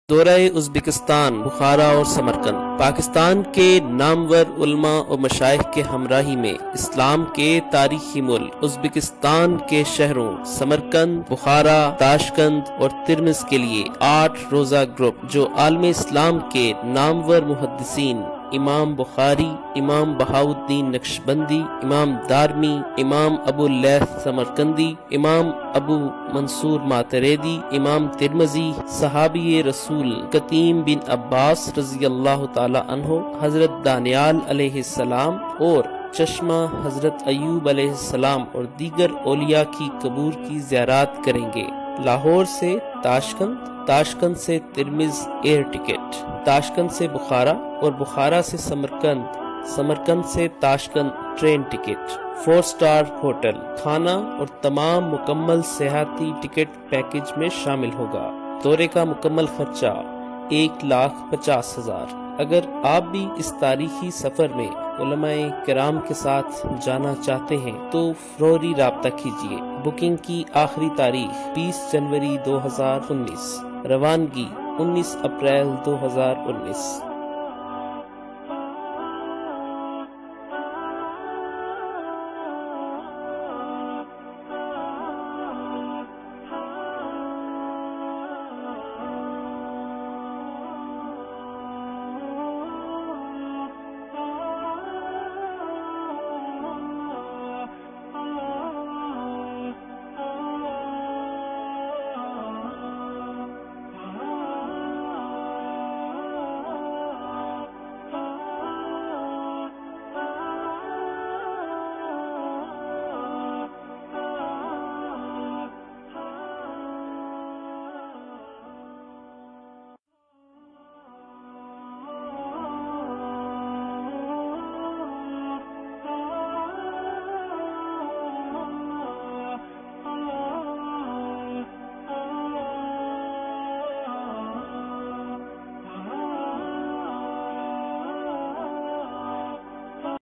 दौरा-ए Uzbekistan, बुखारा और समरकंद। पाकिस्तान के नामवर उलमा और मशाइख के हमराही में इस्लाम के तारीखी मुल्क उज़्बेकिस्तान के शहरों समरकंद, बुखारा, ताशकंद और तिरमिज़ के लिए 8 रोज़ा ग्रुप जो आलम इस्लाम के नामवर मुहद्दिसीन इमाम बुखारी, इमाम बहाउद्दीन नक्शबंदी, इमाम दारमी, इमाम अबू लैथ समरकंदी, इमाम अबू मंसूर मातरेदी, इमाम तिरमिज़ी, सहाबी रसूल कतीम बिन अब्बास रज़ी अल्लाह ताला अन्हो, हजरत दानियाल अलैहिस्सलाम और चश्मा हजरत अयूब अलैहिस्सलाम और दीगर औलिया की कबूर की ज़ियारत करेंगे। लाहौर से ताशकंद, ताशकंद से तिरमिज़ एयर टिकट, ताशकंद से बुखारा और बुखारा से समरकंद, समरकंद से Tashkent train ticket, 4 star hotel, खाना और तमाम मुकम्मल सेहती टिकट पैकेज में शामिल होगा। दौरे का मुकम्मल खर्चा 1,50,000। अगर आप भी इस तारीखी सफर में उलमाए किराम के साथ जाना चाहते हैं तो फौरी राब्ता कीजिए। बुकिंग की आखिरी तारीख 20 जनवरी 2019, रवानगी 19 अप्रैल 2019।